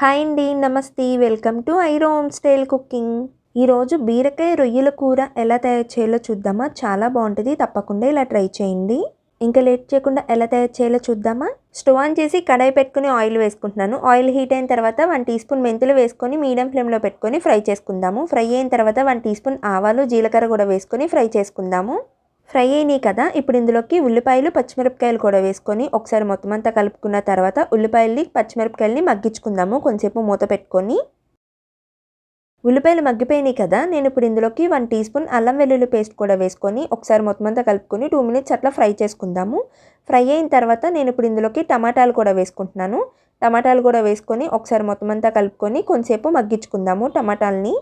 Hi అండి, నమస్తే. Welcome to ఐరో హోమ్ స్టైల్ కుకింగ్. ఈరోజు బీరకాయ రొయ్యల కూర ఎలా తయారు చేయాలో చూద్దామా. చాలా బాగుంటుంది, తప్పకుండా ఇలా ట్రై చేయండి. ఇంకా లేట్ చేయకుండా ఎలా తయారు చేయాలో చూద్దామా. స్టవ్ ఆన్ చేసి కడాయి పెట్టుకుని ఆయిల్ వేసుకుంటున్నాను. ఆయిల్ హీట్ అయిన తర్వాత 1 టీ స్పూన్ మెంతులు వేసుకొని మీడియం ఫ్లేమ్లో పెట్టుకొని ఫ్రై చేసుకుందాము. ఫ్రై అయిన తర్వాత 1 టీ స్పూన్ ఆవాలు, జీలకర్ర కూడా వేసుకొని ఫ్రై చేసుకుందాము. ఫ్రై అయినాయి కదా, ఇప్పుడు ఇందులోకి ఉల్లిపాయలు, పచ్చిమిరపకాయలు కూడా వేసుకొని ఒకసారి మొత్తం అంతా కలుపుకున్న తర్వాత ఉల్లిపాయల్ని, పచ్చిమిరపకాయలని మగ్గించుకుందాము కొంచెంసేపు మూత పెట్టుకొని. ఉల్లిపాయలు మగ్గిపోయినాయి కదా, నేను ఇప్పుడు ఇందులోకి 1 టీ స్పూన్ అల్లం వెల్లుల్లి పేస్ట్ కూడా వేసుకొని ఒకసారి మొత్తం అంతా కలుపుకొని 2 మినిట్స్ అట్లా ఫ్రై చేసుకుందాము. ఫ్రై అయిన తర్వాత నేను ఇప్పుడు ఇందులోకి టమాటాలు కూడా వేసుకుంటున్నాను. టమాటాలు కూడా వేసుకొని ఒకసారి మొత్తం అంతా కలుపుకొని కొంచెంసేపు మగ్గించుకుందాము టమాటాలని.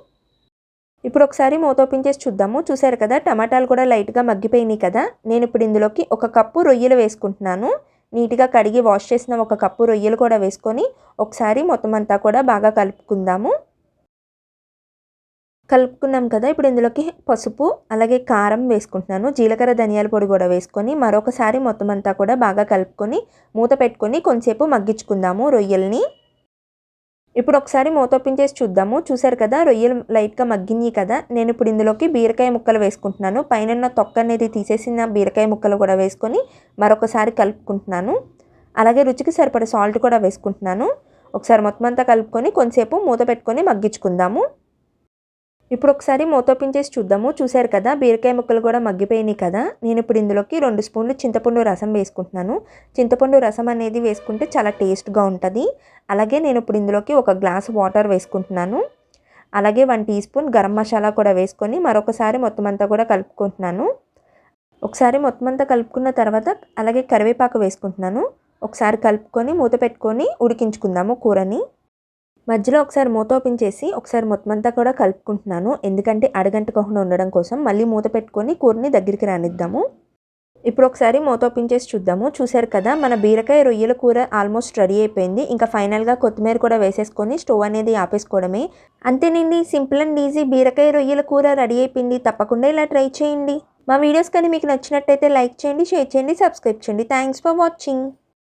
ఇప్పుడు ఒకసారి మూత ఓపెన్ చేసి చూద్దాము. చూసారు కదా, టమాటాలు కూడా లైట్గా మగ్గిపోయినాయి కదా. నేను ఇప్పుడు ఇందులోకి 1 కప్పు రొయ్యలు వేసుకుంటున్నాను. నీట్గా కడిగి వాష్ చేసిన 1 కప్పు రొయ్యలు కూడా వేసుకొని ఒకసారి మొత్తం అంతా కూడా బాగా కలుపుకుందాము. కలుపుకున్నాం కదా, ఇప్పుడు ఇందులోకి పసుపు అలాగే కారం వేసుకుంటున్నాను. జీలకర్ర, ధనియాల పొడి కూడా వేసుకొని మరొకసారి మొత్తం అంతా కూడా బాగా కలుపుకొని మూత పెట్టుకొని కొంచెంసేపు మగ్గించుకుందాము రొయ్యల్ని. ఇప్పుడు ఒకసారి మూత ఓపెన్ చేసి చూద్దాము. చూసారు కదా, రొయ్యలు లైట్గా మగ్గినాయి కదా. నేను ఇప్పుడు ఇందులోకి బీరకాయ ముక్కలు వేసుకుంటున్నాను. పైన తొక్క అనేది తీసేసిన బీరకాయ ముక్కలు కూడా వేసుకొని మరొకసారి కలుపుకుంటున్నాను. అలాగే రుచికి సరిపడ సాల్ట్ కూడా వేసుకుంటున్నాను. ఒకసారి మొత్తం అంతా కలుపుకొని కొంచెంసేపు మూత పెట్టుకొని మగ్గించుకుందాము. ఇప్పుడు ఒకసారి మూత ఓపెన్ చేసి చూద్దాము. చూసారు కదా, బీరకాయ ముక్కలు కూడా మగ్గిపోయినాయి కదా. నేను ఇప్పుడు ఇందులోకి 2 స్పూన్లు చింతపండు రసం వేసుకుంటున్నాను. చింతపండు రసం అనేది వేసుకుంటే చాలా టేస్ట్గా ఉంటుంది. అలాగే నేను ఇప్పుడు ఇందులోకి 1 గ్లాస్ వాటర్ వేసుకుంటున్నాను. అలాగే 1 టీ స్పూన్ గరం మసాలా కూడా వేసుకొని మరొకసారి మొత్తం అంతా కూడా కలుపుకుంటున్నాను. ఒకసారి మొత్తం అంతా కలుపుకున్న తర్వాత అలాగే కరివేపాకు వేసుకుంటున్నాను. ఒకసారి కలుపుకొని మూత పెట్టుకొని ఉడికించుకుందాము కూరని. మధ్యలో ఒకసారి మూత ఓపెన్ చేసి ఒకసారి మొత్తం అంతా కూడా కలుపుకుంటున్నాను. ఎందుకంటే అడగంటకుండా ఉండడం కోసం. మళ్ళీ మూత పెట్టుకొని కూరని దగ్గరికి రానిద్దాము. ఇప్పుడు ఒకసారి మూత ఓపెన్ చేసి చూద్దాము. చూసారు కదా, మన బీరకాయ రొయ్యల కూర ఆల్మోస్ట్ రెడీ అయిపోయింది. ఇంకా ఫైనల్గా కొత్తిమీర కూడా వేసేసుకొని స్టవ్ అనేది ఆపేసుకోవడమే. అంతేనండి, సింపుల్ అండ్ ఈజీ బీరకాయ రొయ్యల కూర రెడీ అయిపోయింది. తప్పకుండా ఇలా ట్రై చేయండి. మా వీడియోస్ కానీ మీకు నచ్చినట్టయితే లైక్ చేయండి, షేర్ చేయండి, సబ్స్క్రైబ్ చేయండి. Thanks for watching.